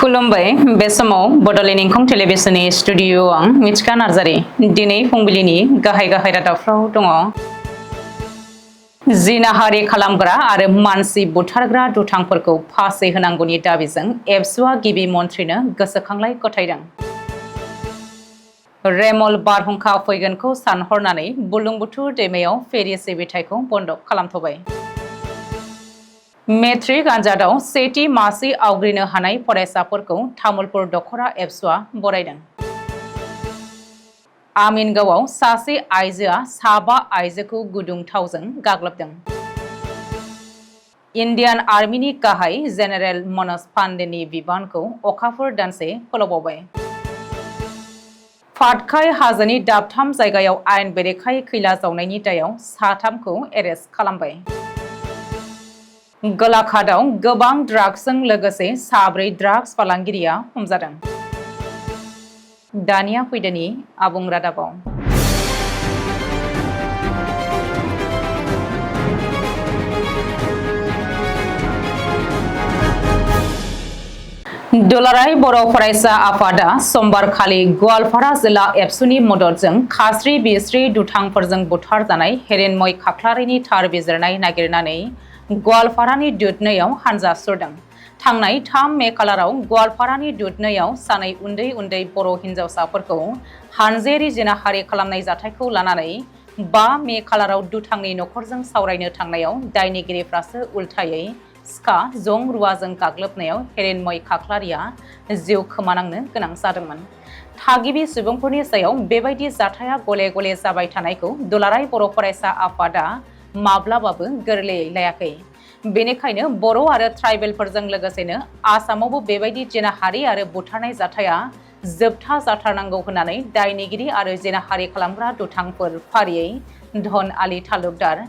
खुलुमबाय बे समाव बड'लेण्ड इंखं टेलिभिजननि स्टुडिअ आं मिथिका नार्जारि दिनै फुंबिलिनि गाहाय रादाबफ्राव दङ। जिनाहारि खालामग्रा आरो मानसि बुथारग्रा दुथांफोरखौ फासि होनांगौनि दाबिजों एबसुआ गिबि मन्थ्रिनो गोसोखांलाय गथायदों। रेमल बारहुंखा फैगोनखौ सानहरनानै बुरलुंबुथुर दैमायाव फेरि सिबिथायखौ बन्द खालामथ'बाय। मेट्रिक आनजादाव सेथि मासि आवग्रिनो हानाय फरायसाफोरखौ तामुलपुर दख'रा एबसुआ बरायदों। आमिनगावआव सासे आइजोआ साबा आइजोखौ गुदुं थावजों गाग्लोबदों। इन्डियान आर्मिनि गाहाय जेनेरेल मनज पान्डेनि बिबानखौ अखाफोर दानसे फोलावबावबाय। पाटकाई हाजोनि दाबथाम जायगायाव आयेन बेरेखायै खैला जावनायनि दायाव साथामखौ एरेस्ट खालामबाय। गलाघाटआव गोबां ड्राग्सजों लोगोसे साब्रै ड्राग्स फालांगिरिया हमजादों। दानिया फैदोनि आबुं रादाबाव। दुलाराय बर' फरायसा आफादा समबारखालि गवालपारा जिल्ला एबसुनि मददजों खास्रि बिस्रि दुथांफोरजों बुथारजानाय हिरेनमय खाख्लारिनि थार बिजिरनाय नागिरनानै गवालपारानि दुधनैयाव हानजा सुरदों। थांनाय 3 मे खालाराव गवालपारानि दुधनैयाव सानै उन्दै बर' हिन्जावसाफोरखौ हानजायारि जिनाहारि खालामनाय जाथायखौ लानानै 5 मे खालाराव दुथांनि नखरजों सावरायनो थांनायाव दायनिगिरिफ्रासो उल्थायै सिखा जं रुवाजों गाग्लोबनायाव हिरेनमय खाख्लारिया जिउ खोमानांनो गोनां जादोंमोन। थागिबि सुबुंफोरनि सायाव बेबायदि जाथाया गले गले जाबाय थानायखौ दुलाराय बर' फरायसा आफादा माब्लाबाबो गोरलैयै लायाखै। बेनिखायनो बर' आरो ट्राइबेलफोरजों लोगोसेनो आसामावबो बेबायदि जिनाहारि आरो बुथारनाय जाथाया जोबथा जाथारनांगौ होननानै दायनिगिरि आरो जिनाहारि खालामग्रा दुथांफोर फारियै धन आली तालुकदार,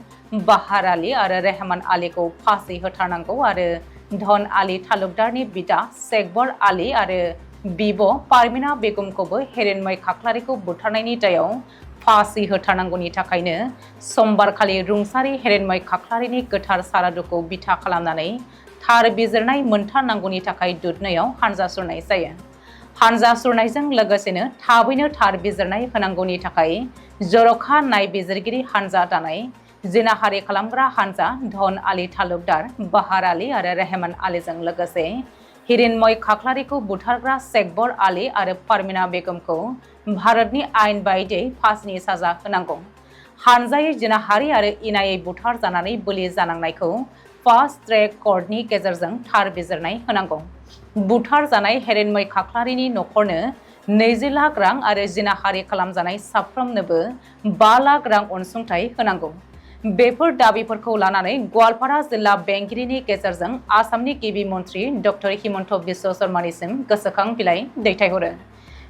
बाहार आली आरो रेहमान आलीखौ फासि होथारनांगौ आरो धन आली तालुकदारनि बिदा सेकबर आली आरो बिब' पारमिना बेगमखौबो हिरेनमय खाख्लारिखौ बुथारनायनि दायाव फासि होथारनांगौनि थाखायनो समबारखालि रुंसारि हिरेनमय खाख्लारिनि गोथार सारादुखौ बिथा खालामनानै थार बिजिरनाय मोनथारनांगौनि थाखाय दुधनैयाव हानजा सुरनाय जायो। हानजा सुरनायजों लोगोसेनो थाबैनो थार बिजिरनाय होनांगौनि थाखाय जर'खा नायबिजिरगिरि हानजा दानाय जिनाहारि खालामग्रा हानजा धन आली तालुकदार, बाहार आली आरो रेहमान आलीजों लोगोसे हिरेनमय खाख्लारिखौ बुथारग्रा सेकबर आली आरो पारमिना बेगमखौ भारतनि आयेन बायदियै फासिनि साजा होनांगौ। हानजायै जिनाहारि आरो इनायै बुथार जानानै बोलि जानांनायखौ फास्ट ट्रेक कर्टनि गेजेरजों थार बिजिरनाय होनांगौ। बुथार जानाय हिरेनमय खाख्लारिनि नखरनो 20 लाख रां आरो जिनाहारि खालामजानाय साफ्रोमनोबो 5 लाख रां अनसुंथाइ होनांगौ। बेफोर दाबिफोरखौ लानानै गवालपारा जिल्ला बेंगिरिनि गेजेरजों आसामनि गिबि मन्थ्रि डक्टर हिमन्त बिश्व शर्मानिसिम गोसोखां बिलाइ दैथायहरो।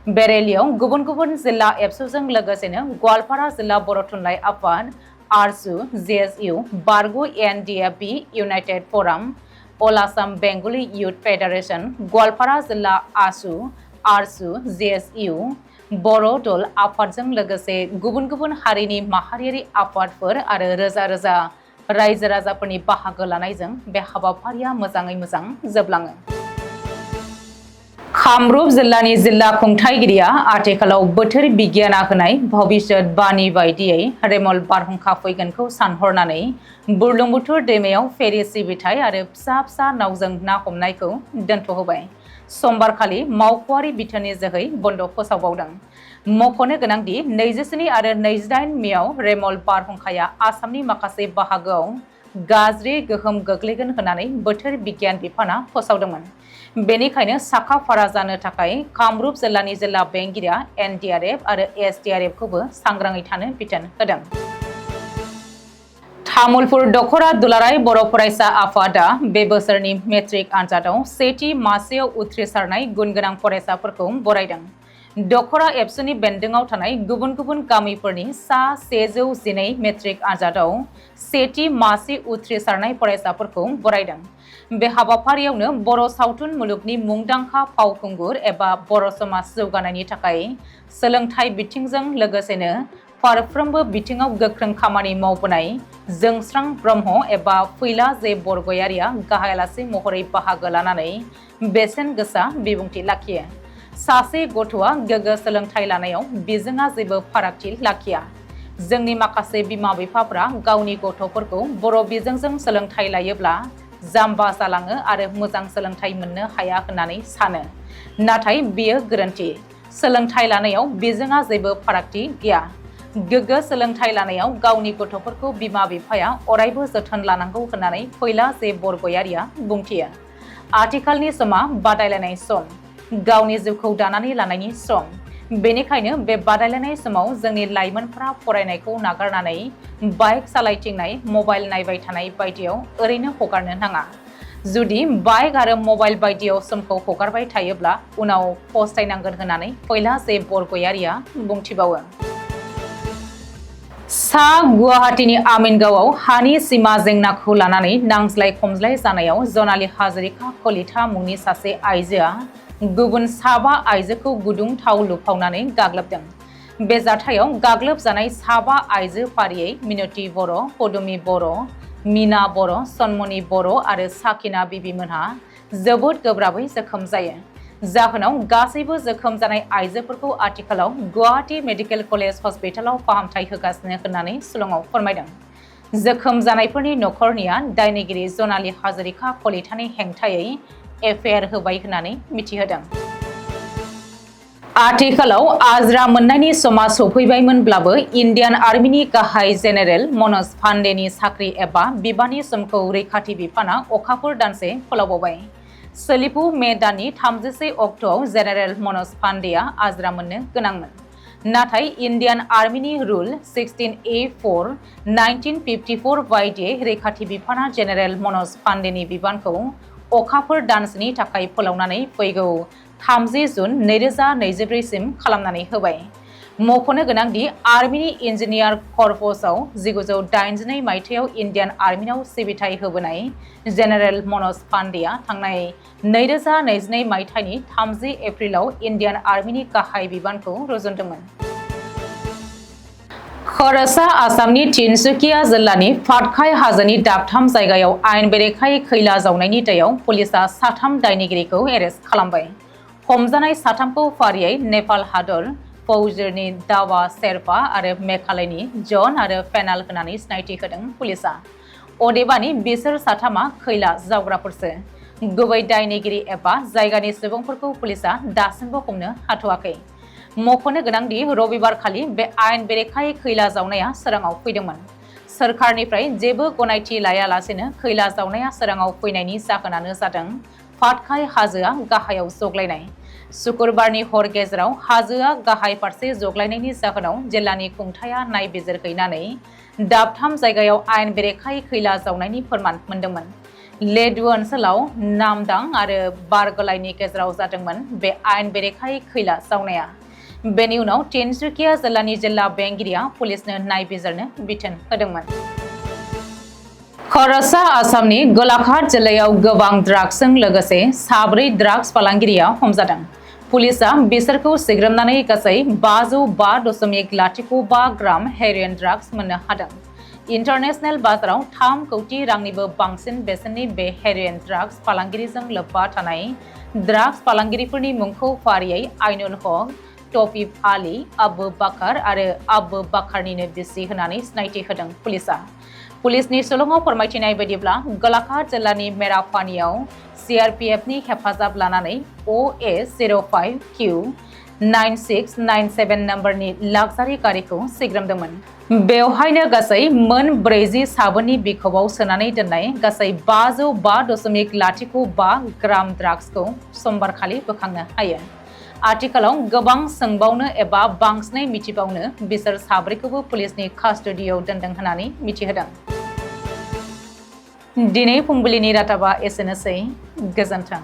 बे रेलियाव गुबुन जिल्ला एबसुजों लोगोसेनो गवालपारा जिल्ला बर' थुनलाइ आफाद, आरसु, जेएसइउ, बारग' एनडिएफबि, इउनाइटेड फराम, अल आसाम बेंगली इयुथ फेडारेशन, गवालपारा जिल्ला आसु, आरसु, जेएसइउ, बर' दल आफादजों लोगोसे गुबुन हारिनि माहारियारि आफादफोर आरो रोजा रायजो राजाफोरनि बाहागो लानायजों बे हाबाफारिया मोजाङै मोजां जोबलाङो। कामरुप जिल्लानि जिल्ला खुंथायगिरिया आथिखालाव बोथोर बिगियाना होनाय भबिष्यत बाणी बायदियै रेमल बारहुंखा फैगोनखौ सानहरनानै बुरलुंबुथुर दैमायाव फेरि सिबिथाय आरो फिसा नावजों ना हमनायखौ दोनथ'होबाय। समबारखालि मावख'आरि बिथोननि जोहै बन्द फोसावबावदों। मख'नो गोनांदि 27 आरो 28 मेआव रेमल बारहुंखाया आसामनि माखासे बाहागोआव गाज्रि गोहोम गोग्लैगोन होननानै बोथोर बिगियान बिफाना फोसावदोंमोन। बेनिखायनो साखा-फारा जानो थाखाय कामरुप जिल्लानि जिल्ला बेंगिरिया एनडिआरएफ आरो एसडिआरएफखौबो सांग्राङै थानो बिथोन होदों। तामुलपुर दख'रा दुलाराय बर' फरायसा आफादा बे बोसोरनि मेट्रिक आनजादाव सेथि मासियाव उथ्रिसारनाय गुनगोनां फरायसाफोरखौ बरायदों। दख'रा एबसुनि बेन्दोङाव थानाय गुबुन गामिफोरनि सा 112 मेट्रिक आनजादाव सेथि मासि उथ्रिसारनाय फरायसाफोरखौ बरायदों। बे हाबाफारियावनो बर' सावथुन मुलुगनि मुंदांखा फावखुंगुर एबा बर' समाज जौगानायनि थाखाय सोलोंथाइ बिथिंजों लोगोसेनो फारफ्रोमबो बिथिङाव गोख्रों खामानि मावबोनाय जोंस्रां ब्रह्म एबा फैला जे बरगयारिया गाहायालासे महरै बाहागो लानानै बेसेन गोसा बिबुंथि लाखियो। सासे गथ'आ गोग्गो सोलोंथाइ लानायाव बिजोंआ जेबो फारागथि लाखिया। जोंनि माखासे बिमा बिफाफोरा गावनि गथ'फोरखौ बर' बिजोंजों सोलोंथाइ लायोब्ला जाम्बा जालाङो आरो मोजां सोलोंथाइ मोननो हाया होननानै सानो। नाथाय बेयो गोरोन्थि। सोलोंथाइ लानायाव बिजोंआ जेबो फारागथि गैया। गोग्गो सोलोंथाइ लानायाव गावनि गथ'फोरखौ बिमा बिफाया अरायबो जोथोन लानांगौ होननानै फैला जे बरगयारिया बुंथियो। आथिखालनि समा बादायलायनाय सम, गावनि जिउखौ दानानै लानायनि सम। बेनिखायनो बे बादायलायनाय समाव जोंनि लाइमोनफोरा फरायनायखौ नागारनानै बाइक सालायथिंनाय, मबाइल नायबाय थानाय बायदियाव ओरैनो हगारनो नाङा। जुदि बाइक आरो मबाइल बायदियाव समखौ हगारबाय थायोब्ला उनाव फस्थायनांगोन होननानै फैला जे बरगयारिया बुंथिबावो। सा गुवाहाटीनि आमिनगावआव हानि सीमा जेंनाखौ लानानै नांज्लाय खमज्लाय जानायाव जनाली हाजरिका कलिता मुंनि सासे आइजोआ गुबुन 7 आइजोखौ गुदुं थाव लुफावनानै गाग्लोबदों। बे जाथायाव गाग्लोबजानाय 7 आइजो फारियै मिनति बर', पदुमि बर', मीना बर', सनमनि बर' आरो साकिना बिबिमोनहा जोबोद गोब्राबै जोखोम जायो। जाहोनाव गासैबो जोखोम जानाय आइजोफोरखौ आथिखालाव गुवाहाटी मेडिकेल कलेज हस्पिटालाव फाहामथाय होगासिनो होननानै शिलंआव फोरमायदों। जोखोम जानायफोरनि नखरनिया दायनिगिरि जनाली हाजरिका कलितानि हेंथायै एफआइआर होबाय होननानै मिथिहोदों। आथिखालाव आजिरा मोननायनि समा सफैबायमोनब्लाबो इन्डियान आर्मिनि गाहाय जेनेरेल मनज पान्डेनि साख्रि एबा बिबाननि समखौ रैखाथि बिफाना अखाफोर दानसे फोलावबावबाय। सोलिफु मे दाननि 31 अक्ट'आव जेनेरेल मनज पान्डेआ आजिरा मोननो गोनांमोन। नाथाय इन्डियान आर्मिनि रुल 16A4 1954 बायदियै रैखाथि बिफाना जेनेरेल मनज पान्डेनि बिबानखौ अखाफोर दानसेनि थाखाय फोलावनानै फैगौ 30 जुन 2024 सिम खालामनानै होबाय। मख'नो गोनांदि आर्मिनि इन्जिनियार कर्पसआव 1982 मायथाइयाव इन्डियान आर्मिनाव सिबिथाय होबोनाय जेनेरेल मनज पान्डेआ थांनाय 2022 मायथाइनि 30 एप्रिलाव इन्डियान आर्मिनि गाहाय बिबानखौ रुजुनदोंमोन। खर'सा आसामनि तिनसुकिया जिल्लानि पाटकाई हाजोनि दाबथाम जायगायाव आयेन बेरेखायै खैला जावनायनि दायाव पुलिसआ 3 दायनिगिरिखौ एरेस्ट खालामबाय। हमजानाय 3खौ फारियै नेपाल हादर, फौजिरनि दावा शेरपा आरो मेघालयनि जन आरो फेनाल होननानै सिनायथि होदों पुलिसआ। अदेबानि बिसोर 3आ खैला जावग्राफोरसो। गुबै दायनिगिरि एबा जायगानि सुबुंफोरखौ पुलिसआ दासिमबो हमनो हाथ'वाखै। मख'नो गोनांदि रबिबारखालि बे आयेन बेरेखायै खैला जावनाया सोराङाव फैदोंमोन। सोरखारनिफ्राय जेबो गनायथि लायालासेनो खैला जावनाया सोराङाव फैनायनि जाहोनानो जादों पाटकाई हाजोआ गाहायाव जग्लायनाय। शुक्रबारनि हर गेजेराव हाजोआ गाहाय फारसे जग्लायनायनि जाहोनाव जिल्लानि खुंथाया नायबिजिरहैनानै दाबथाम जायगायाव आयेन बेरेखायै खैला जावनायनि फोरमान मोन्दोंमोन। लेडु ओनसोलाव नामदां आरो बारगलाइनि गेजेराव जादोंमोन बे आयेन बेरेखायै खैला जावनाया। बेनि उनाव तिनसुकिया जिल्लानि जिल्ला बेंगिरिया पुलिसनो नायबिजिरनो बिथोन होदोंमोन। खर'सा आसामनि गलाघाट जिल्लायाव गोबां ड्राग्सजों लोगोसे 4 ड्राग्स फालांगिरिया हमजादों। पुलिसआ बिसोरखौ सिग्रोमनानै गासै 505.05 ग्राम हेर'इन ड्राग्स मोननो हादों। इन्टारनेशनेल बाजाराव 3 कौटि रांनिबो बांसिन बेसेननि बे हेर'इन ड्राग्स फालांगिरिजों लोब्बा थानाय ड्राग्स फालांगिरिफोरनि मुंखौ फारियै आइनुल हक, तौफिक आली, आबु बाकार आरो आबु बाकारनिनो बिसि होननानै सिनायथि होदों पुलिसआ। पुलिसनि शिलंआव फोरमायथिनाय बायदिब्ला गलाघाट जिल्लानि मेरापानियाव CRPFनि हेफाजाब लानानै OA05Q 9697 नम्बरनि लाक्जारि गारिखौ सिग्रोमदोंमोन। बेवहायनो गासै मोन 40 साबोननि बिखबआव सोनानै दोननाय गासै 505.05 ग्राम ड्राग्सखौ समबारखालि बोखांनो हायो। आथिखालाव गोबां सोंबावनो एबा बांसिनै मिथिबावनो बिसोर 4खौबो पुलिसनि कास्टडियाव दोनदों होननानै मिथिहोदों। दिनै फुंबिलिनि रादाबा एसेनोसै। गोजोन्थों।